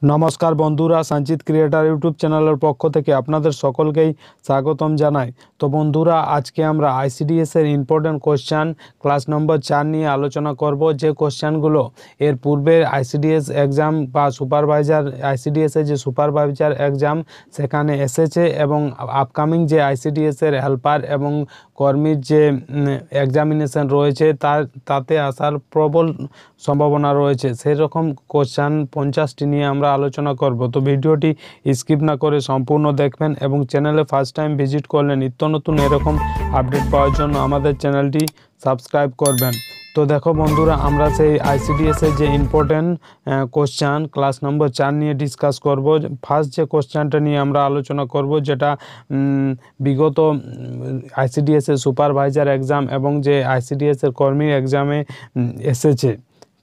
নমস্কার বন্ধুরা, সঞ্চিত ক্রিয়েটার ইউটিউব চ্যানেলের পক্ষ থেকে আপনাদের সকলকেই স্বাগতম জানাই। তো বন্ধুরা, আজকে আমরা আইসিডিএস এর ইম্পর্টেন্ট কোশ্চেন ক্লাস নম্বর 4 নিয়ে আলোচনা করব। যে কোশ্চেনগুলো এর পূর্বে আইসিডিএস এক্সাম বা সুপারভাইজার আইসিডিএস এর যে সুপারভাইজার এক্সাম সেখানে এসেছে এবং আপকামিং যে আইসিডিএস এর হেল্পার এবং কর্মীর যে এক্সামিনেশন রয়েছে তাতে আসার প্রবল সম্ভাবনা রয়েছে। সেই রকম কোশ্চেন 50টি নিয়ে আমরা আলোচনা করব। তো ভিডিওটি স্কিপ না করে সম্পূর্ণ দেখবেন এবং চ্যানেলে ফার্স্ট টাইম ভিজিট করলে নিত্য নতুন এরকম আপডেট পাওয়ার জন্য আমাদের চ্যানেলটি সাবস্ক্রাইব করবেন। তো দেখো বন্ধুরা, আমরা সেই আইসিডিএস এর যে ইম্পর্টেন্ট কোশ্চেন ক্লাস নম্বর 4 নিয়ে ডিসকাস করব। ফার্স্ট যে কোশ্চেনটা নিয়ে আমরা আলোচনা করব, যেটা বিগত আইসিডিএস এর সুপারভাইজার এক্সাম এবং যে আইসিডিএস এর কর্মী এক্সামে এসেছে।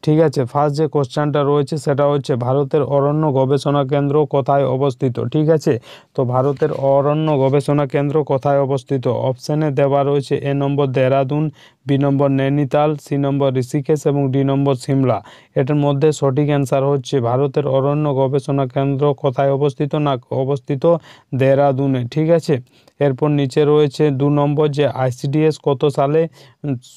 ঠিক আছে, ফার্স্ট যে কোশ্চেনটা রয়েছে সেটা হচ্ছে ভারতের অরণ্য গবেষণা কেন্দ্র কোথায় অবস্থিত। ঠিক আছে, তো ভারতের অরণ্য গবেষণা কেন্দ্র কোথায় অবস্থিত? অপশানে দেওয়া রয়েছে A number Dehradun, B number Nainital, C নম্বর ঋষিকেশ এবং ডি নম্বর সিমলা। এটার মধ্যে সঠিক অ্যান্সার হচ্ছে ভারতের অরণ্য গবেষণা কেন্দ্র কোথায় অবস্থিত? না, অবস্থিত দেহরাদুনে। ঠিক আছে, এরপর নিচে রয়েছে 2 নম্বর যে আইসিডিএস কত সালে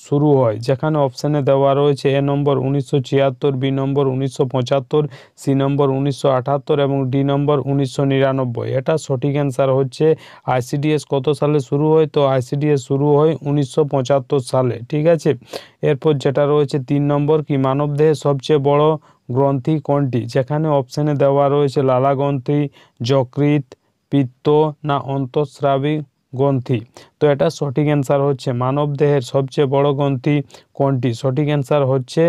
শুরু হয়, যেখানে অপশানে দেওয়া রয়েছে A number 1976, B number 1975, C নম্বর 1978 এবং ডি নম্বর 1999। এটা সঠিক অ্যান্সার হচ্ছে আইসিডিএস কত সালে শুরু হয়? তো আইসিডিএস শুরু হয় 1975 সালে। ঠিক আছে, এরপর যেটা রয়েছে 3 নম্বর, কি মানবদেহের সবচেয়ে বড় গ্রন্থি কোনটি? যেখানে অপশানে দেওয়া রয়েছে লালা গ্রন্থি, যকৃৎ, পিত্ত না অন্তঃস্রাবী গ্রন্থি। তো এটা সঠিক অ্যান্সার হচ্ছে মানবদেহের সবচেয়ে বড় গ্রন্থি কোনটি? সঠিক অ্যান্সার হচ্ছে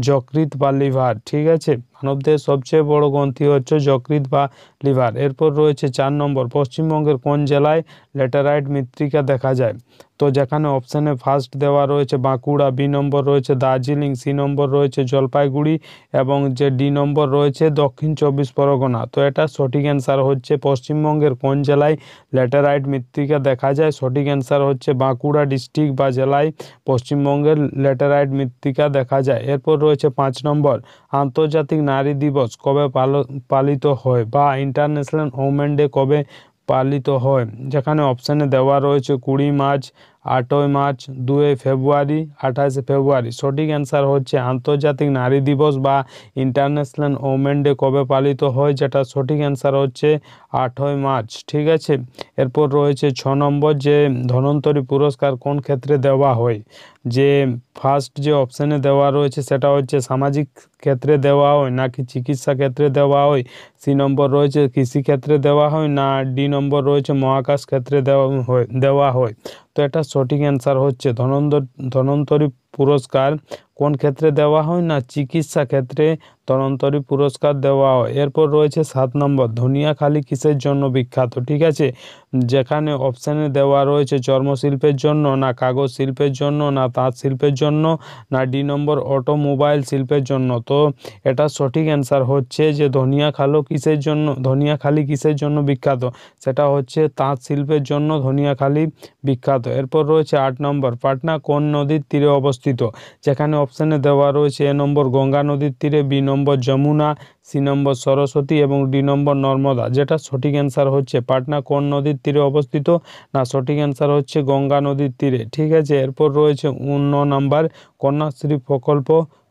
যকৃৎ বা লিভার। ঠিক আছে, মানবদেহের সবচেয়ে বড় গ্রন্থি হচ্ছে যকৃৎ বা লিভার। এরপর রয়েছে 4 নম্বর, পশ্চিমবঙ্গের কোন জেলায় ল্যাটেরাইট মৃত্তিকা দেখা যায়? তো যেখানে অপশানে ফার্স্ট দেওয়া রয়েছে বাঁকুড়া, বি নম্বর রয়েছে দার্জিলিং, সি নম্বর রয়েছে জলপাইগুড়ি এবং যে ডি নম্বর রয়েছে দক্ষিণ 24 পরগনা। তো এটা সঠিক অ্যান্সার হচ্ছে পশ্চিমবঙ্গের কোন জেলায় ল্যাটেরাইট মৃত্তিকা দেখা যায়? সঠিক অ্যান্সার হচ্ছে বাঁকুড়া ডিস্ট্রিক্ট বা জেলায় পশ্চিমবঙ্গের ল্যাটেরাইট মৃত্তিকা দেখা যায়। এরপর রয়েছে 5 নম্বর, আন্তর্জাতিক নারী দিবস কবে পালিত হয় বা ইন্টারন্যাশনাল ওমেন ডে কবে পালিত হয়? যেখানে অপশানে দেওয়া রয়েছে 20 মার্চ, 8 মার্চ, 2 ফেব্রুয়ারি, 28 ফেব্রুয়ারি। সঠিক অ্যান্সার হচ্ছে আন্তর্জাতিক নারী দিবস বা ইন্টারন্যাশনাল ওমেন ডে কবে পালিত হয়, যেটা সঠিক অ্যান্সার হচ্ছে 8 মার্চ। ঠিক আছে, এরপর রয়েছে 6 নম্বর, যে ধন্বন্তরী পুরস্কার কোন ক্ষেত্রে দেওয়া হয়? যে ফার্স্ট যে অপশানে দেওয়া রয়েছে সেটা হচ্ছে সামাজিক ক্ষেত্রে দেওয়া হয় নাকি চিকিৎসা ক্ষেত্রে দেওয়া হয়, সি নম্বর রয়েছে কৃষি ক্ষেত্রে দেওয়া হয় না ডি নম্বর রয়েছে মহাকাশ ক্ষেত্রে দেওয়া হয়। তো এটা সঠিক অ্যান্সার হচ্ছে ধন্বন্তরী পুরস্কার কোন ক্ষেত্রে দেওয়া হয়? না চিকিৎসা ক্ষেত্রে ধন্বন্তরী পুরস্কার দেওয়া হয়। এরপর রয়েছে 7 নম্বর, ধনিয়াখালী কিসের জন্য বিখ্যাত? ঠিক আছে, যেখানে অপশানে দেওয়া রয়েছে চর্মশিল্পের জন্য না কাগজ শিল্পের জন্য না তাঁত শিল্পের জন্য না ডি নম্বর অটোমোবাইল শিল্পের জন্য। তো এটা সঠিক অ্যান্সার হচ্ছে যে ধনিয়াখালী কিসের জন্য বিখ্যাত? সেটা হচ্ছে তাঁত শিল্পের জন্য ধনিয়াখালী বিখ্যাত। এরপর রয়েছে 8 নম্বর, পাটনা কোন নদীর তীরে অবস্থিত? যেখানে অপশানে দেওয়া রয়েছে এ নম্বর গঙ্গা নদীর তীরে, বি নম্বর যমুনা, সি নম্বর সরস্বতী এবং ডি নম্বর নর্মদা। যেটা সঠিক অ্যান্সার হচ্ছে পাটনা কোন নদীর তীরে অবস্থিত? না সঠিক অ্যান্সার হচ্ছে গঙ্গা নদীর তীরে। ঠিক আছে, এরপর রয়েছে 9 নম্বর, কন্যাশ্রী প্রকল্প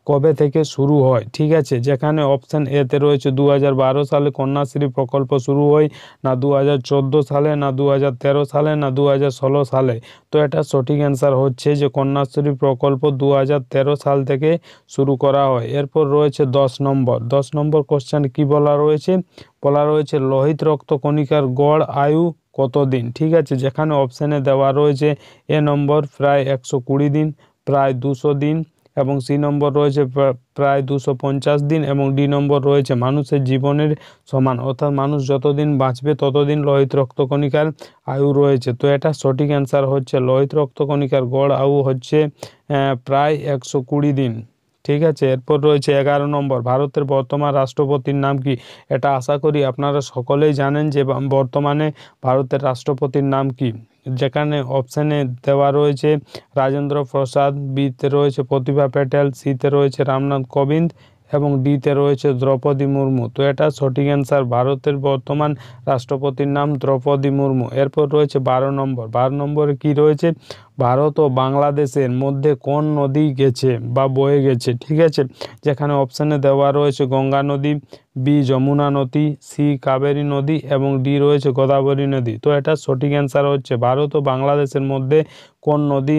কবে থেকে শুরু হয়? ঠিক আছে, যেখানে অপশান এতে রয়েছে 2012 সালে কন্যাশ্রী প্রকল্প শুরু হয় না 2014 সালে না 2013 সালে না 2016 সালে। তো এটা সঠিক অ্যান্সার হচ্ছে যে কন্যাশ্রী প্রকল্প 2013 সাল থেকে শুরু করা হয়। এরপর রয়েছে 10 নম্বর কোশ্চেন কি বলা রয়েছে লোহিত রক্তকণিকার গড় আয়ু কতদিন? ঠিক আছে, যেখানে অপশানে দেওয়া রয়েছে এ নম্বর প্রায় 120 দিন, প্রায় 200 দিন এবং সি নম্বর রয়েছে প্রায় 250 দিন এবং ডি নম্বর রয়েছে মানুষের জীবনের সমান, অর্থাৎ মানুষ যতদিন বাঁচবে ততদিন লোহিত রক্তকণিকার আয়ু রয়েছে। তো এটা সঠিক অ্যান্সার হচ্ছে লোহিত রক্তকণিকার গড় আয়ু হচ্ছে প্রায় 120 দিন। ঠিক আছে, এরপর রয়েছে 11 নম্বর, ভারতের বর্তমান রাষ্ট্রপতির নাম কি? এটা আশা করি আপনারা সকলেই জানেন যে বর্তমানে ভারতের রাষ্ট্রপতির নাম কি। যেখানে অপশানে দেওয়া রয়েছে রাজেন্দ্র প্রসাদ, বিতে রয়েছে প্রতিভা প্যাটেল, সিতে রয়েছে রামনাথ কোবিন্দ এবং ডিতে রয়েছে দ্রৌপদী মুর্মু। তো এটা সঠিক অ্যান্সার। ভারতের বর্তমান রাষ্ট্রপতির নাম দ্রৌপদী মুর্মু। এরপর রয়েছে 12 নম্বরে কি রয়েছে, ভারত ও বাংলাদেশের মধ্যে কোন নদী গেছে বা বয়ে গেছে, ঠিক আছে। যেখানে অপশানে দেওয়া রয়েছে গঙ্গা নদী, বি যমুনা নদী, সি কাবেরী নদী এবং ডি রয়েছে গোদাবরী নদী। তো এটা সঠিক অ্যান্সার হচ্ছে ভারত ও বাংলাদেশের মধ্যে কোন নদী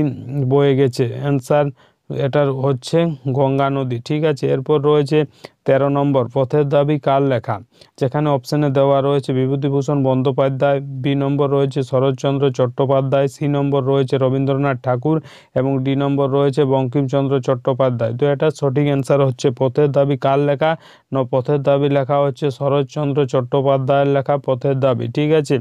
বয়ে গেছে, অ্যান্সার এটার হচ্ছে গঙ্গা নদী, ঠিক আছে। এরপর রয়েছে 13 নম্বর, পথের দাবি কার লেখা, যেখানে অপশানে দেওয়া রয়েছে বিভূতিভূষণ বন্দ্যোপাধ্যায়, বি নম্বর রয়েছে শরৎচন্দ্র চট্টোপাধ্যায়, সি নম্বর রয়েছে রবীন্দ্রনাথ ঠাকুর এবং ডি নম্বর রয়েছে বঙ্কিমচন্দ্র চট্টোপাধ্যায়। তো এটা সঠিক অ্যান্সার হচ্ছে পথের দাবি কার লেখা, পথের দাবি লেখা হচ্ছে শরৎচন্দ্র চট্টোপাধ্যায়ের লেখা পথের দাবি, ঠিক আছে।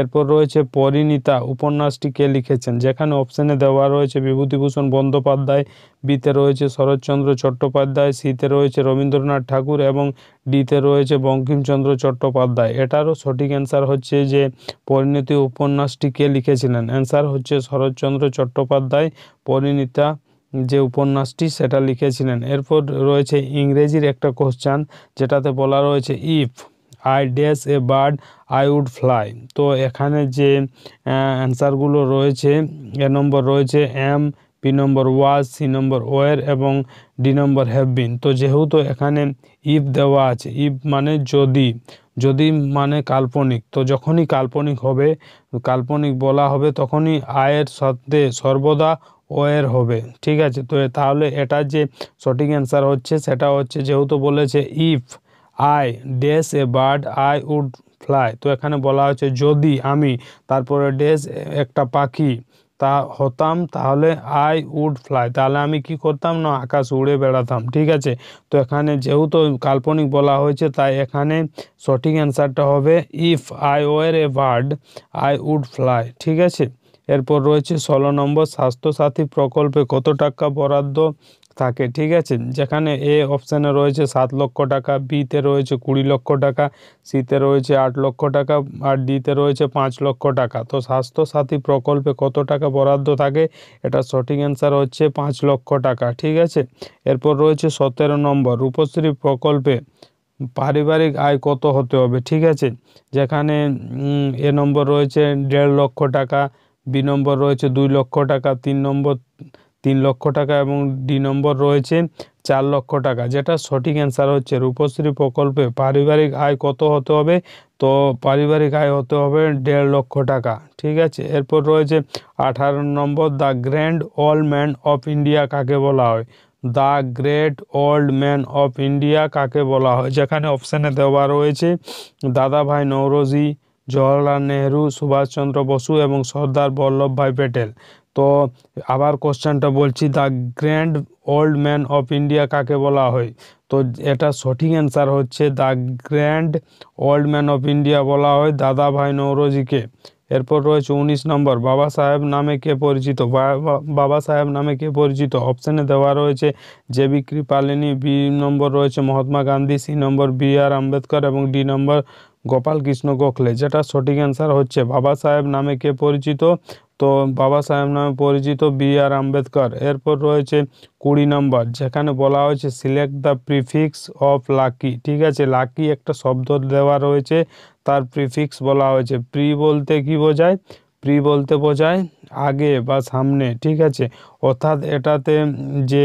এরপর রয়েছে পরিণীতা উপন্যাসটি কে লিখেছেন, যেখানে অপশানে দেওয়া রয়েছে বিভূতিভূষণ বন্দ্যোপাধ্যায়, বিতে রয়েছে শরৎচন্দ্র চট্টোপাধ্যায়, সিতে রয়েছে রবীন্দ্রনাথ ঠাকুর এবং ডিতে রয়েছে বঙ্কিমচন্দ্র চট্টোপাধ্যায়। এটারও সঠিক অ্যান্সার হচ্ছে যে পরিণীতি উপন্যাসটি কে লিখেছিলেন, অ্যান্সার হচ্ছে শরৎচন্দ্র চট্টোপাধ্যায় পরিণীতা যে উপন্যাসটি সেটা লিখেছিলেন। এরপর রয়েছে ইংরেজির একটা কোশ্চেন, যেটাতে বলা রয়েছে if I dash a bird I would fly. তো এখানে যে অ্যান্সারগুলো রয়েছে, এ নম্বর রয়েছে am, B number was, C number were এবং ডি নম্বর হ্যাভ বিন। তো যেহেতু এখানে ইফ দেওয়া আছে, ইফ মানে যদি, যদি মানে কাল্পনিক, তো যখনই কাল্পনিক হবে, কাল্পনিক বলা হবে, তখনই আয়ের সাথে সর্বদা ওয়ের হবে, ঠিক আছে। তো তাহলে এটার যে সঠিক অ্যান্সার হচ্ছে সেটা হচ্ছে, যেহেতু বলেছে if I dash a bird I would fly, তো এখানে বলা হচ্ছে যদি আমি, তারপরে ড্যাশ একটা পাখি তা হতাম, তাহলে আই উড ফ্লাই, তাহলে আমি কি করতাম না আকাশ উড়ে বেড়াতাম, ঠিক আছে। তো এখানে যেহেতু কাল্পনিক বলা হয়েছে, তাই এখানে সঠিক অ্যান্সারটা হবে if I were a bird I would fly, ঠিক আছে। এরপর রয়েছে 16 নম্বর, স্বাস্থ্যসাথী প্রকল্পে কত টাকা বরাদ্দ থাকে, ঠিক আছে। যেখানে এ অপশানে রয়েছে 7 লক্ষ টাকা, বিতে রয়েছে 20 লক্ষ টাকা, সিতে রয়েছে 8 লক্ষ টাকা আর ডিতে রয়েছে 5 লক্ষ টাকা। তো স্বাস্থ্যসাথী প্রকল্পে কত টাকা বরাদ্দ থাকে, এটা সঠিক অ্যান্সার হচ্ছে 5 লক্ষ টাকা, ঠিক আছে। এরপর রয়েছে 17 নম্বর, রূপশ্রী প্রকল্পে পারিবারিক আয় কত হতে হবে, ঠিক আছে। যেখানে এ নম্বর রয়েছে 1.5 লক্ষ টাকা, বি নম্বর রয়েছে 2 লক্ষ টাকা, 3 নম্বর 3 লক্ষ টাকা এবং ডি নম্বর রয়েছে 4 লক্ষ টাকা। যেটা সঠিক অ্যান্সার হচ্ছে রূপশ্রী প্রকল্পে পারিবারিক আয় কত হতে হবে, তো পারিবারিক আয় হতে হবে 1.5 লক্ষ টাকা, ঠিক আছে। এরপর রয়েছে 18 number, the grand old man of India কাকে বলা হয়, the great old man of India কাকে বলা হয়, যেখানে অপশানে দেওয়া রয়েছে দাদাভাই নওরোজি, জওহরলাল নেহরু, সুভাষচন্দ্র বসু এবং সর্দার বল্লভভাই প্যাটেল। তো আবার কোশ্চেনটা বলছি, the grand old man of India কাকে বলা হয়, তো এটা সঠিক অ্যান্সার হচ্ছে the grand old man of India বলা হয় দাদাভাই নওরোজিকে। এরপর রয়েছে 19 নম্বর, বাবা সাহেব নামে কে পরিচিত, বাবা সাহেব নামে কে পরিচিত, অপশানে দেওয়া রয়েছে জে.বি. কৃপালিনী, বি নম্বর রয়েছে মহাত্মা গান্ধী, সি নম্বর বি.আর. আম্বেদকর এবং ডি নম্বর গোপাল কৃষ্ণ গোখলে। যেটা সঠিক অ্যান্সার হচ্ছে বাবা সাহেব নামে কে পরিচিত, তো বাবা সাহেব নামে পরিচিত বি.আর. আম্বেদকর। এরপর রয়েছে 20 নম্বর, যেখানে বলা হয়েছে select the prefix of lucky, ঠিক আছে। লাকি একটা শব্দ দেওয়া রয়েছে, তার প্রিফিক্স বলা হয়েছে। প্রি বলতে কি বোঝায়, প্রি বলতে বোঝায় আগে বা সামনে, ঠিক আছে। অর্থাৎ এটাতে যে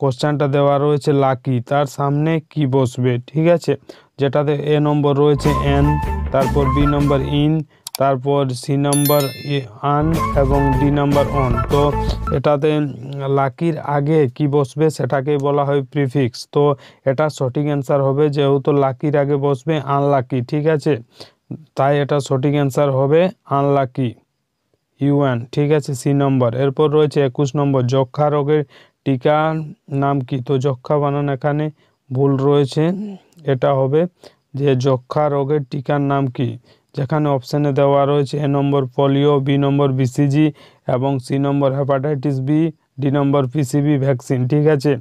কোশ্চেনটা দেওয়া রয়েছে লাকি, তার সামনে কি বসবে, ঠিক আছে। যেটাতে এ নম্বর রয়েছে এন, তারপর বি নম্বর ইন, তারপর সি নম্বর আন এবং ডি নম্বর অন। তো এটাতে লাকির আগে কি বসবে সেটাকেই বলা হয় প্রিফিক্স। তো এটা সঠিক অ্যান্সার হবে, যেহেতু লাকির আগে বসবে আনলাকি, ঠিক আছে, তাই এটা সঠিক অ্যান্সার হবে আনলাকি, ইউএন, ঠিক আছে, সি নম্বর। এরপর রয়েছে 21 নম্বর, যক্ষ্মা রোগের টিকার নাম কি, তো যক্ষ্মা বানান এখানে ভুল রয়েছে, এটা হবে যে যক্ষ্মা রোগের টিকার নাম কি, যেখানে অপশানে দেওয়া রয়েছে A number polio, B number BCG এবং সি নম্বর হেপাটাইটিস বি, ডি নম্বর পিসিবি ভ্যাকসিন, ঠিক আছে।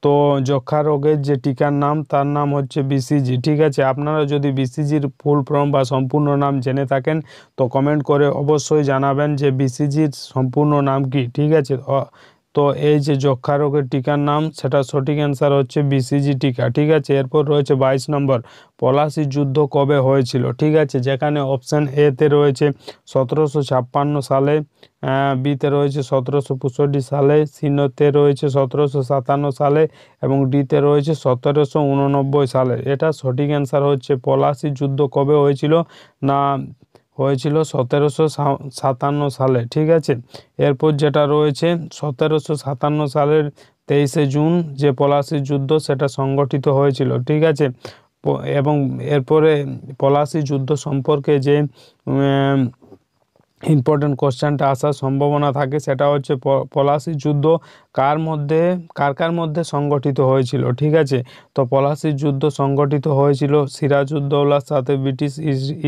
তো যক্ষ্মা রোগের যে টিকার নাম তার নাম হচ্ছে বিসিজি, ঠিক আছে। আপনারা যদি বিসিজির ফুল ফর্ম বা সম্পূর্ণ নাম জেনে থাকেন তো কমেন্ট করে অবশ্যই জানাবেন যে বিসিজির সম্পূর্ণ নাম কি, ঠিক আছে। তো এই যে যক্ষা রোগের টিকার নাম, সেটা সঠিক অ্যান্সার হচ্ছে BCG টিকা। ঠিক আছে, এরপর রয়েছে 22 নম্বর, পলাশী যুদ্ধ কবে হয়েছিল? ঠিক আছে, যেখানে অপশান এতে রয়েছে 1756 সালে, বিতে রয়েছে 1765 সালে, সিতে রয়েছে 1757 সালে এবং ডিতে রয়েছে 1789 সালে। এটা সঠিক অ্যান্সার হচ্ছে পলাশী যুদ্ধ কবে হয়েছিল না, হয়েছিল 1757 সালে। ঠিক আছে, এরপর যেটা রয়েছে 1757 সালের 23শে জুন যে পলাশী যুদ্ধ সেটা সংগঠিত হয়েছিল। ঠিক আছে, এবং এরপরে পলাশী যুদ্ধ সম্পর্কে যে ইম্পর্টেন্ট কোশ্চেনটা আসার সম্ভাবনা থাকে সেটা হচ্ছে পলাশী যুদ্ধ কার মধ্যে সংগঠিত হয়েছিল। ঠিক আছে, তো পলাশী যুদ্ধ সংগঠিত হয়েছিল সিরাজউদ্দৌলার সাথে ব্রিটিশ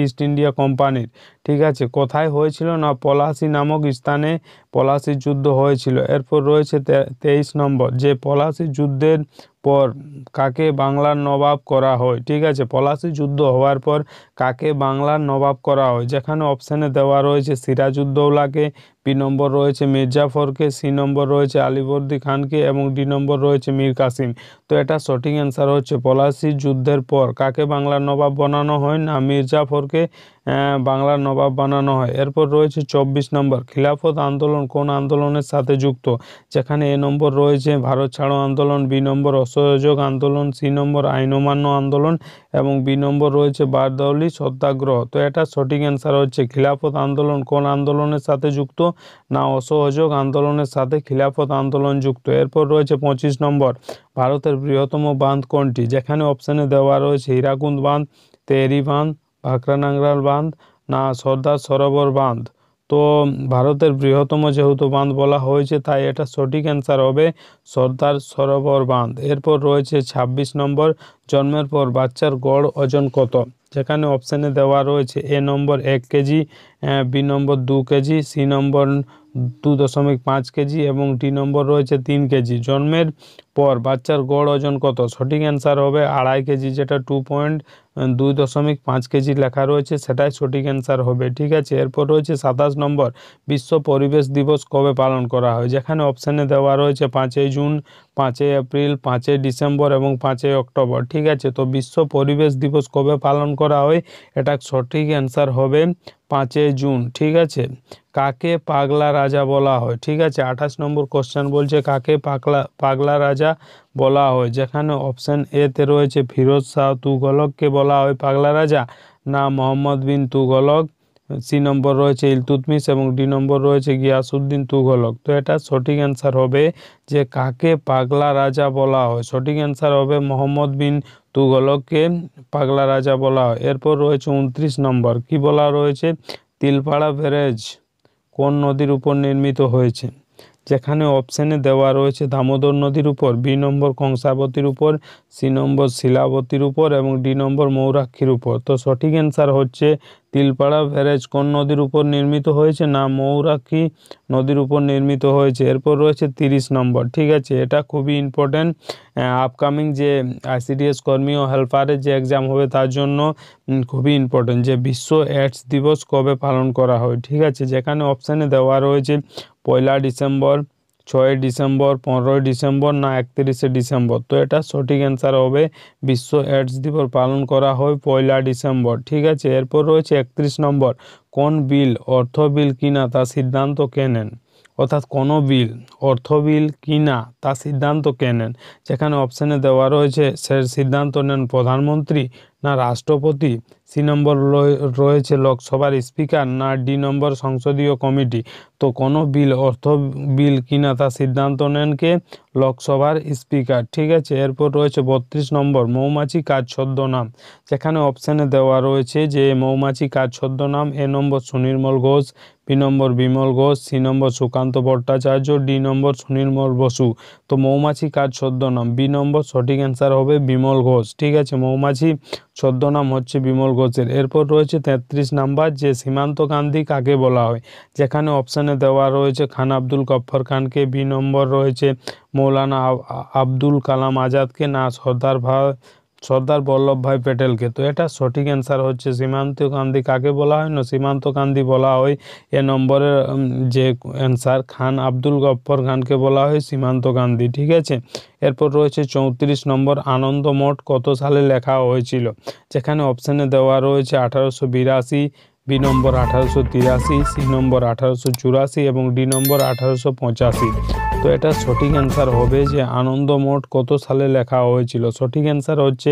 ইস্ট ইন্ডিয়া কোম্পানির। ঠিক আছে, কোথায় হয়েছিল না, পলাশী নামক স্থানে পলাশী যুদ্ধ হয়েছিল। এরপর রয়েছে 23 নম্বর, যে পলাশী যুদ্ধের পর কাকে বাংলার নবাব করা হয়? ঠিক আছে, পলাশী যুদ্ধ হওয়ার পর কাকে বাংলার নবাব করা হয়? যেখানে অপশানে দেওয়া রয়েছে সিরাজউদ্দৌলাকে, বি নম্বর রয়েছে মির্জাফরকে, সি নম্বর রয়েছে আলীবর্দী খানকে এবং ডি নম্বর রয়েছে মীর কাসিম। তো এটা সঠিক অ্যান্সার হচ্ছে পলাশী যুদ্ধের পর কাকে বাংলার নবাব বানানো হয় না, মির্জাফরকে বাংলার নবাব বানানো হয়। এরপর রয়েছে 24 নম্বর, খিলাফত আন্দোলন কোন আন্দোলনের সাথে যুক্ত? যেখানে এ নম্বর রয়েছে ভারত ছাড়ো আন্দোলন, বি নম্বর অসহযোগ আন্দোলন, সি নম্বর আইন অমান্য আন্দোলন এবং বি নম্বর রয়েছে বারদৌলি সত্যাগ্রহ। তো এটা সঠিক অ্যান্সার হচ্ছে খিলাফত আন্দোলন কোন আন্দোলনের সাথে যুক্ত না, অসহযোগ আন্দোলনের সাথে খিলাফত আন্দোলন যুক্ত। এরপর রয়েছে 25 নম্বর, ভারতের বৃহত্তম বাঁধ কোনটি? যেখানে অপশানে দেওয়া রয়েছে হীরাকুন্দ বাঁধ, তেহরি বাঁধ, ভাকরা নাংগাল বাঁধ না সর্দার সরোবর বাঁধ। তো ভারতের বৃহত্তম যেহেতু বাঁধ বলা হয়েছে তাই এটা সঠিক অ্যান্সার হবে সর্দার সরোবর বাঁধ। এরপর রয়েছে 26 নম্বর, জন্মের পর বাচ্চার গড় ওজন কত? যেখানে অপশানে দেওয়া রয়েছে A number 1 KG, B number 2 KG, C number 2.5 KG এবং ডি নম্বর রয়েছে 3 কেজি। জন্মের পর বাচ্চার গড় ওজন কত? সঠিক অ্যান্সার হবে 2.5 কেজি, যেটা 2.5 কেজি লেখা রয়েছে সেটাই সঠিক অ্যান্সার হবে। ঠিক আছে, এরপর রয়েছে 27 নম্বর, বিশ্ব পরিবেশ দিবস কবে পালন করা হয়? যেখানে অপশানে দেওয়া রয়েছে 5ই জুন, 5ই এপ্রিল, 5ই ডিসেম্বর এবং 5ই অক্টোবর। ঠিক আছে, তো বিশ্ব পরিবেশ দিবস কবে পালন করা হয়? এটা সঠিক অ্যান্সার হবে 5ই জুন। ঠিক আছে, কাকে পাগলা রাজা বলা হয়? ঠিক আছে, 28 নম্বর কোশ্চেন বলছে কাকে পাগলা রাজা বলা হয়? যেখানে অপশান এতে রয়েছে ফিরোজ শাহ তুগলককে বলা হয় পাগলা রাজা না মোহাম্মদ বিন তুগলক, সি নম্বর রয়েছে ইলতুৎমিশ এবং ডি নম্বর রয়েছে গিয়াসউদ্দিন তুগলক। তো এটা সঠিক অ্যান্সার হবে যে কাকে পাগলা রাজা বলা হয়, সঠিক অ্যান্সার হবে মোহাম্মদ বিন তুগলককে পাগলা রাজা বলা হয়। এরপর রয়েছে 29 নম্বর, কি বলা রয়েছে তিলপাড়া ব্যারেজ কোন নদীর উপর নির্মিত হয়েছে? যেখানে অপশানে দেওয়া রয়েছে দামোদর নদীর উপর, বি নম্বর কংসাবতীর উপর, সি নম্বর শিলাবতীর উপর এবং ডি নম্বর ময়ূরাক্ষীর উপর। তো সঠিক অ্যান্সার হচ্ছে তিলপাড়া ব্যারেজ কোন নদীর উপর নির্মিত হয়েছে না ময়ূরাক্ষী নদীর উপর নির্মিত হয়েছে। এরপর রয়েছে 30 নম্বর। ঠিক আছে, এটা খুবই ইম্পর্টেন্ট, আপকামিং যে ICDS কর্মী ও হেল্পারের যে এক্সাম হবে তার জন্য খুবই ইম্পর্টেন্ট, যে বিশ্ব এইডস দিবস কবে পালন করা হয়? ঠিক আছে, যেখানে অপশানে দেওয়া রয়েছে 1 ডিসেম্বর, 6 ডিসেম্বর, 15 ডিসেম্বর না 31 ডিসেম্বর। তো এটা সঠিক অ্যান্সার হবে বিশ্ব এইডস দিবস পালন করা হয় 1 ডিসেম্বর। ঠিক আছে, এরপর রয়েছে 31 নম্বর, কোন বিল অর্থ বিল কিনা তা সিদ্ধান্ত কে নেন? অর্থাৎ কোনো বিল অর্থ বিল কিনা তা সিদ্ধান্ত কে নেন? যেখানে অপশানে দেওয়া রয়েছে সে সিদ্ধান্ত নেন প্রধানমন্ত্রী না রাষ্ট্রপতি, সি নম্বর রয়েছে লোকসভার স্পিকার না ডি নম্বর সংসদীয় কমিটি। তো কোনো বিল অর্থ বিল কিনা তা সিদ্ধান্ত নেন কে? লোকসভার স্পিকার। ঠিক আছে, এরপর রয়েছে 32 নম্বর, মৌমাছি কার ছদ্মনাম? যেখানে অপশানে দেওয়া রয়েছে যে মৌমাছি কার ছদ্মনাম, এ নম্বর সুনির্মল ঘোষ, বি নম্বর বিমল ঘোষ, সি নম্বর সুকান্ত ভট্টাচার্য, ডি নম্বর সুনির্মল বসু। তো মৌমাছি কার ছদ্মনাম, বি নম্বর সঠিক অ্যান্সার হবে বিমল ঘোষ। ঠিক আছে, মৌমাছি ছদ্মনাম হচ্ছে বিমল ঘোষের। এরপর রয়েছে 33 নাম্বার, যে সীমান্ত গান্ধী কাকে বলা হয়? যেখানে অপশানে দেওয়া রয়েছে খান আব্দুল গফ্ফর খানকে, বি নম্বর রয়েছে মৌলানা আব্দুল কালাম আজাদকে না সর্দার সর্দার বল্লভভাই প্যাটেলকে। তো এটা সঠিক অ্যান্সার হচ্ছে সীমান্ত গান্ধী। কাকে বলা হয় না, সীমান্ত গান্ধী বলা হয়। এ নম্বরের যে অ্যান্সার খান আব্দুল গফ্ফর খানকে বলা হয় সীমান্ত গান্ধী। ঠিক আছে, এরপর রয়েছে 34 নম্বর, আনন্দ মঠ কত সালে লেখা হয়েছিল? যেখানে অপশানে দেওয়া রয়েছে 1882, বি নম্বর 1883, সি নম্বর 1884 এবং ডি নম্বর 1885। তো এটা সঠিক অ্যান্সার হবে যে আনন্দ মঠ কত সালে লেখা হয়েছিল। সঠিক অ্যান্সার হচ্ছে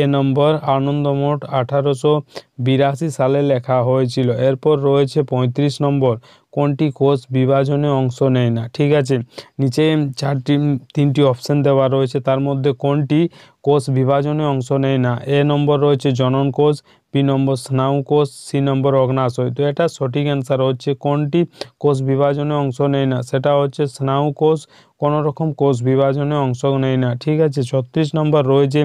এ নম্বর, আনন্দ মঠ 1882 সালে লেখা হয়েছিল। এরপর রয়েছে 35 নম্বর, কোনটি কোষ বিভাজনে অংশ নেয় না? ঠিক আছে, নিচে তিনটি অপশান দেওয়া রয়েছে, তার মধ্যে কোনটি কোষ বিভাজনে অংশ নেয় না? এ নম্বর রয়েছে জনন কোষ, বি নম্বর স্নায়ু কোষ, সি নম্বর অগ্নাশয়। তো এটা সঠিক অ্যান্সার হচ্ছে কোনটি কোষ বিভাজনে অংশ নেয় না, সেটা হচ্ছে স্নায়ু কোষ কোনো রকম কোষ বিভাজনে অংশ নেয় না। ঠিক আছে, 36 নম্বর রয়েছে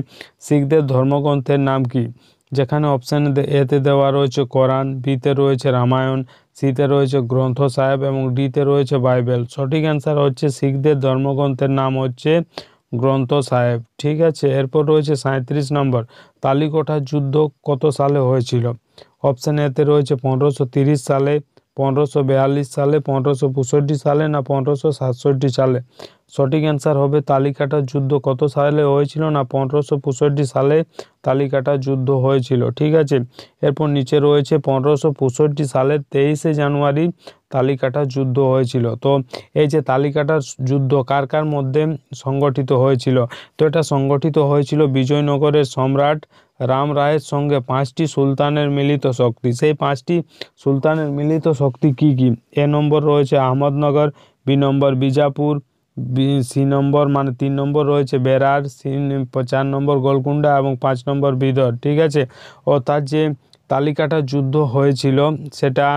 শিখদের ধর্মগ্রন্থের নাম কি? যেখানে অপশান এতে দেওয়া রয়েছে কোরআন, বিতে রয়েছে রামায়ণ, সিতে রয়েছে গ্রন্থ সাহেব এবং ডিতে রয়েছে বাইবেল। সঠিক অ্যান্সার হচ্ছে শিখদের ধর্মগ্রন্থের নাম হচ্ছে গ্রন্থ সাহেব। ঠিক আছে, এরপর রয়েছে 37 নম্বর, তালিকোঠার যুদ্ধ কত সালে হয়েছিল? অপশান এতে রয়েছে 1530 সালে, 1542 সালে, 1565 সালে না 1567 সালে। সঠিক অ্যান্সার হবে তালিকাটার যুদ্ধ কত সালে হয়েছিল না 1565 সালে তালিকাটার যুদ্ধ হয়েছিল। ঠিক আছে, এরপর নিচে রয়েছে 1565 সালের 23শে জানুয়ারি তালিকাটার যুদ্ধ হয়েছিল। তো এই যে তালিকাটার যুদ্ধ কার কার মধ্যে সংগঠিত হয়েছিল? তো এটা সংগঠিত হয়েছিল বিজয়নগরের সম্রাট রাম রায়ের সঙ্গে 5টি সুলতানের মিলিত শক্তি। সেই 5টি সুলতানের মিলিত শক্তি কি কি? এ নম্বর রয়েছে আহমদনগর, বি নম্বর বিজাপুর, সি নম্বর মানে 3 নম্বর রয়েছে বেরার, 4 নম্বর গোলকুন্ডা এবং 5 নম্বর বিদর। ঠিক আছে, ও তার যে তালিকাটা যুদ্ধ হয়েছিল সেটা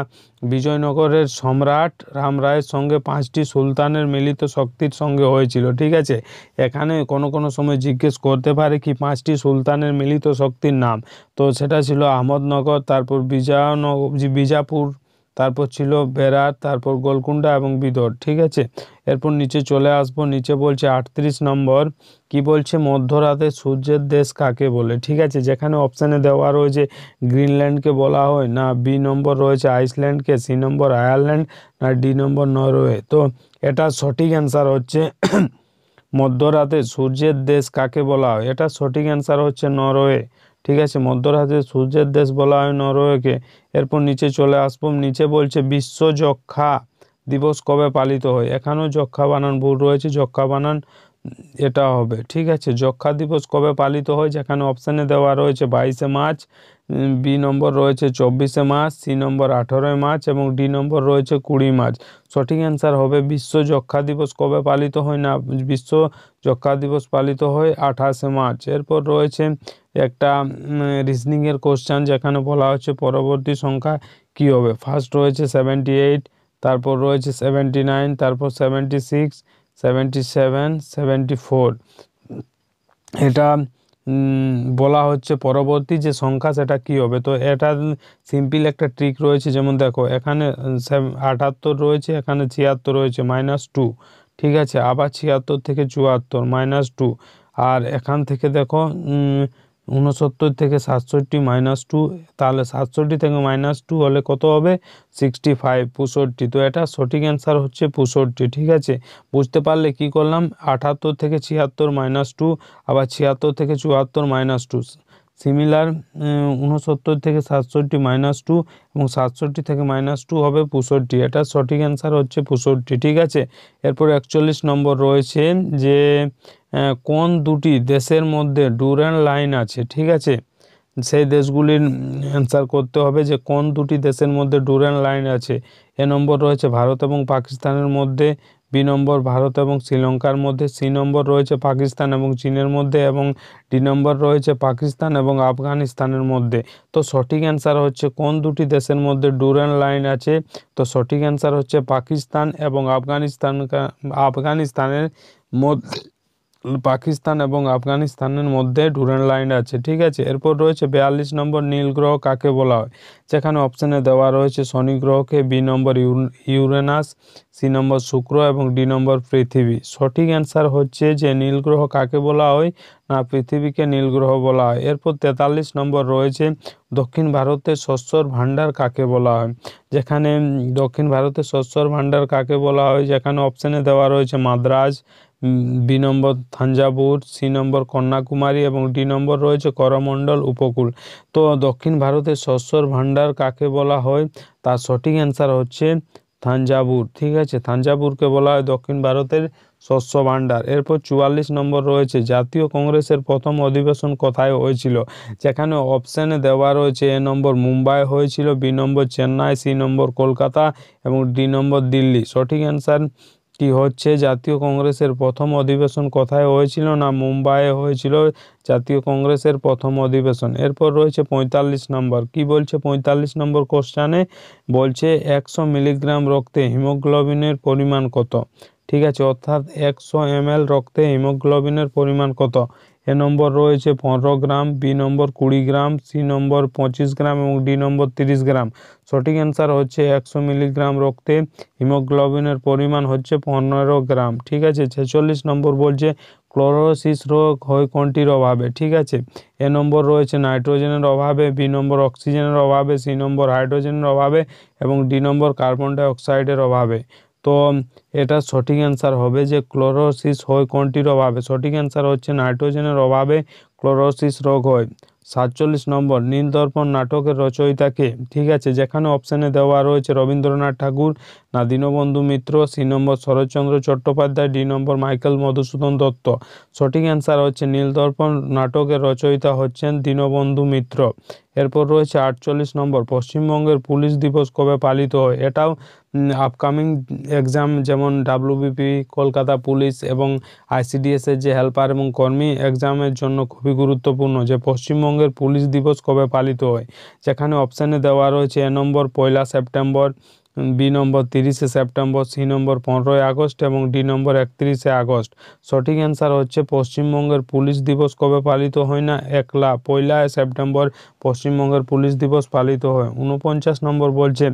বিজয়নগরের সম্রাট রাম রায়ের সঙ্গে 5টি সুলতানের মিলিত শক্তির সঙ্গে হয়েছিল। ঠিক আছে, এখানে কোনো সময় জিজ্ঞেস করতে পারে কি 5টি সুলতানের মিলিত শক্তির নাম? তো সেটা ছিল আহমদনগর, তারপর বিজাপুর, তারপর ছিল বেরার, তারপর গোলকুন্ডা এবং বিদর। ঠিক আছে, এরপর নিচে চলে আসবো, নিচে বলছে 38 নম্বর, কি বলছে মধ্যরাতে সূর্যের দেশ কাকে বলে? ঠিক আছে, যেখানে অপশানে দেওয়া রয়েছে গ্রিনল্যান্ডকে বলা হয় না, বি নম্বর রয়েছে আইসল্যান্ডকে, সি নম্বর আয়ারল্যান্ড না ডি নম্বর নরওয়ে। তো এটা সঠিক অ্যান্সার হচ্ছে মধ্যরাতে সূর্যের দেশ কাকে বলা হয়? এটা সঠিক অ্যান্সার হচ্ছে নরওয়ে। ঠিক আছে, মধ্যরাতে সূর্যের দেশ বলা হয় নরওয়েকে। এরপর নিচে চলে আসবো, নিচে বলছে বিশ্ব যক্ষ্মা দিবস কবে পালিত হয়? এখানেও যক্ষ্মা বানান ভুল রয়েছে, যক্ষ্মা বানান এটা হবে। ঠিক আছে, যক্ষ্মা দিবস কবে পালিত হয়? যেখানে অপশানে দেওয়া রয়েছে 22শে মার্চ, বি নম্বর রয়েছে 24শে মার্চ, সি নম্বর 18 মার্চ এবং ডি নম্বর রয়েছে 20 মার্চ। সঠিক অ্যান্সার হবে বিশ্ব যক্ষ্মা দিবস কবে পালিত হয় না, বিশ্ব যক্ষ্মা দিবস পালিত হয় 28শে মার্চ। এরপর রয়েছে একটা রিজনিংয়ের কোশ্চেন, যেখানে বলা হচ্ছে পরবর্তী সংখ্যা কি হবে? ফার্স্ট রয়েছে 78, তারপর রয়েছে 79, তারপর 76, 77, 74। এটা বলা হচ্ছে পরবর্তী যে সংখ্যা সেটা কি হবে? তো এটা সিম্পল একটা ট্রিক রয়েছে, যেমন দেখো এখানে 78 রয়েছে, এখানে 76 রয়েছে, -2। ঠিক আছে, আবার 76 থেকে 74 -2, আর এখান থেকে দেখো 69 থেকে 67 -2, তাহলে 67 থেকে -2 হলে কত হবে? 65, 65। তো এটা সঠিক অ্যান্সার হচ্ছে 65। ঠিক আছে, বুঝতে পারলে কি করলাম? 78 থেকে 76 -2, আবার 76 থেকে 74 -2, সিমিলার 69 থেকে 67 -2 এবং 67 থেকে -2 হবে 65। এটা সঠিক অ্যান্সার হচ্ছে 65। ঠিক আছে, এরপর 41 নম্বর রয়েছে যে কোন দুটি দেশের মধ্যে ডুরান্ড লাইন আছে? ঠিক আছে, সেই দেশগুলির অ্যান্সার করতে হবে যে কোন দুটি দেশের মধ্যে ডুরান্ড লাইন আছে। এ নম্বর রয়েছে ভারত এবং পাকিস্তানের মধ্যে, বি নম্বর ভারত এবং শ্রীলঙ্কার মধ্যে, সি নম্বর রয়েছে পাকিস্তান এবং চীনের মধ্যে এবং ডি নম্বর রয়েছে পাকিস্তান এবং আফগানিস্তানের মধ্যে। তো সঠিক অ্যান্সার হচ্ছে কোন দুটি দেশের মধ্যে ডুরান্ড লাইন আছে? তো সঠিক অ্যান্সার হচ্ছে পাকিস্তান এবং আফগানিস্তানের মধ্যে পাকিস্তান এবং আফগানিস্তানের মধ্যে ডুরান্ড লাইন আছে, ঠিক আছে। এরপর রয়েছে 42 নম্বর, নীল গ্রহ কাকে বলা হয়? যেখানে অপশানে দেওয়া রয়েছে শনি গ্রহকে, বি নম্বর ইউরেনাস, সি নম্বর শুক্র এবং ডি নম্বর পৃথিবী। সঠিক অ্যান্সার হচ্ছে যে নীল গ্রহ কাকে বলা হয় না পৃথিবীকে নীল গ্রহ বলা হয়। এরপর 43 নম্বর রয়েছে দক্ষিণ ভারতের শস্যর ভাণ্ডার কাকে বলা হয়? যেখানে দক্ষিণ ভারতের শস্যর ভাণ্ডার কাকে বলা হয়? যেখানে অপশানে দেওয়া রয়েছে মাদ্রাজ, বি নম্বর থাঞ্জাভুর, সি নম্বর কন্যাকুমারী এবং ডি নম্বর রয়েছে করমণ্ডল উপকূল। তো দক্ষিণ ভারতের শস্যর ভাণ্ডার কাকে বলা হয়? তার সঠিক অ্যান্সার হচ্ছে থাঞ্জাভুর, ঠিক আছে। থাঞ্জাভুরকে বলা হয় দক্ষিণ ভারতের শস্য ভাণ্ডার। এরপর 44 নম্বর রয়েছে জাতীয় কংগ্রেসের প্রথম অধিবেশন কোথায় হয়েছিল? যেখানে অপশানে দেওয়া রয়েছে এ নম্বর মুম্বাই হয়েছিল, বি নম্বর চেন্নাই, সি নম্বর কলকাতা এবং ডি নম্বর দিল্লি। সঠিক অ্যান্সার কি হচ্ছে জাতীয় কংগ্রেসের প্রথম অধিবেশন কোথায় হয়েছিল না মুম্বাইয়ে হয়েছিল জাতীয় কংগ্রেসের প্রথম অধিবেশন। এরপর রয়েছে 45 নম্বর, কি বলছে 45 নম্বর কোশ্চানে? বলছে 100 মিলিগ্রাম রক্তে হিমোগ্লোবিনের পরিমাণ কত? ঠিক আছে, অর্থাৎ 100 ml রক্তে হিমোগ্লোবিনের পরিমাণ কত? এ নম্বর রয়েছে 15 গ্রাম, বি নম্বর 20 গ্রাম, সি নম্বর 25 গ্রাম এবং ডি নম্বর 30 গ্রাম। সঠিক অ্যান্সার হচ্ছে 100 মিলিগ্রাম রক্তে হিমোগ্লোবিনের পরিমাণ হচ্ছে 15 গ্রাম, ঠিক আছে। 46 নম্বর বলছে ক্লোরোসিস রোগ হয় কোনটির অভাবে? ঠিক আছে, এ নম্বর রয়েছে নাইট্রোজেনের অভাবে, বি নম্বর অক্সিজেনের অভাবে, সি নম্বর হাইড্রোজেনের অভাবে এবং ডি নম্বর কার্বন ডাইঅক্সাইডের অভাবে। তো এটা সঠিক অ্যান্সার হবে যে ক্লোরোসিস হয় কোনটির অভাবে? সঠিক অ্যান্সার হচ্ছে নাইট্রোজেনের অভাবে ক্লোরোসিস রোগ হয়। 47 নম্বর, নীলদর্পণ নাটকের রচয়িতা কে? ঠিক আছে, যেখানে অপশানে দেওয়া রয়েছে রবীন্দ্রনাথ ঠাকুর, না দীনবন্ধু মিত্র, সি নম্বর শরৎচন্দ্র চট্টোপাধ্যায়, ডি নম্বর মাইকেল মধুসূদন দত্ত। সঠিক অ্যান্সার হচ্ছে নীলদর্পণ নাটকের রচয়িতা হচ্ছেন দীনবন্ধু মিত্র। এরপর রয়েছে 48 নম্বর, পশ্চিমবঙ্গের পুলিশ দিবস কবে পালিত হয়? এটাও আপকামিং এক্সাম যেমন ডাব্লিউবিপি, কলকাতা পুলিশ এবং আইসিডিএস এর যে হেল্পার এবং কর্মী এক্সামের জন্য খুবই গুরুত্বপূর্ণ যে পশ্চিমবঙ্গের পুলিশ দিবস কবে পালিত হয়। যেখানে অপশানে দেওয়া রয়েছে A number 1 September, B number 30 September, C number 15 August এবং ডি নম্বর 31 আগস্ট। সঠিক অ্যান্সার হচ্ছে পশ্চিমবঙ্গের পুলিশ দিবস কবে পালিত হয় না 1 সেপ্টেম্বর পশ্চিমবঙ্গের পুলিশ দিবস পালিত হয়। 49 নম্বর বলছে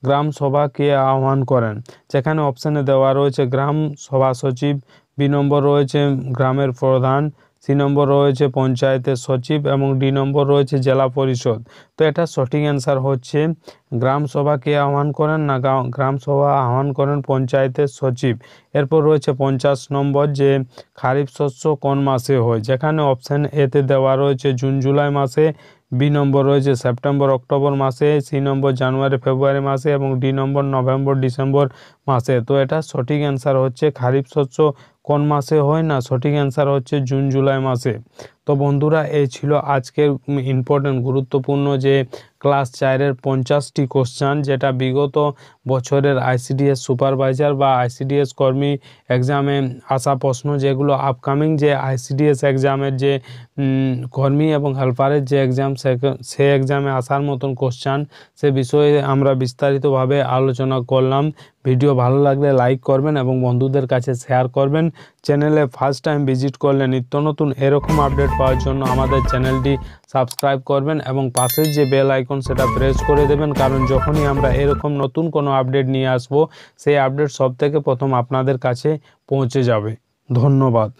গ্রাম সভা কে আহ্বান করেন? যেখানে অপশানে দেওয়া রয়েছে গ্রাম সভা সচিব, বি নম্বর রয়েছে গ্রামের প্রধান, সি নম্বর রয়েছে পঞ্চায়েতের সচিব এবং ডি নম্বর রয়েছে জেলা পরিষদ। তো এটা সঠিক অ্যান্সার হচ্ছে গ্রাম সভা কে আহ্বান করেন না গ্রাম সভা আহ্বান করেন পঞ্চায়েতের সচিব। এরপর রয়েছে 50 নম্বর যে খারিফ শস্য কোন মাসে হয়? যেখানে অপশান এতে দেওয়া রয়েছে জুন জুলাই মাসে, বি নম্বর রয়েছে সেপ্টেম্বর অক্টোবর মাসে, সি নম্বর জানুয়ারি ফেব্রুয়ারি মাসে এবং ডি নম্বর নভেম্বর ডিসেম্বর মাসে। তো এটা সঠিক অ্যান্সার হচ্ছে খারিফ শস্য কোন মাসে হয় না সঠিক অ্যান্সার হচ্ছে জুন জুলাই মাসে। তো বন্ধুরা এই ছিল আজকের ইম্পর্টেন্ট গুরুত্বপূর্ণ যে ক্লাস 4-এর 50টি কোশ্চান, যেটা বিগত বছরের আইসিডিএস সুপারভাইজার বা আইসিডিএস কর্মী এক্সামে আসা প্রশ্ন, যেগুলো আপকামিং যে আইসিডিএস এক্সামের যে কর্মী এবং হেল্পারের যে এক্সাম সে এক্সামে আসার মতন কোশ্চান, সে বিষয়ে আমরা বিস্তারিতভাবে আলোচনা করলাম। ভিডিও ভালো লাগলে লাইক করবেন এবং বন্ধুদের কাছে শেয়ার করবেন। চ্যানেলে ফার্স্ট টাইম ভিজিট করলে নিত্য নতুন এরকম আপডেট পাওয়ার জন্য আমাদের চ্যানেলটি সাবস্ক্রাইব করবেন এবং পাশের যে বেল আইকন সেটা প্রেস করে দেবেন, কারণ যখনই আমরা এরকম নতুন কোনো আপডেট নিয়ে আসব সেই আপডেট সবথেকে প্রথম আপনাদের কাছে পৌঁছে যাবে। ধন্যবাদ।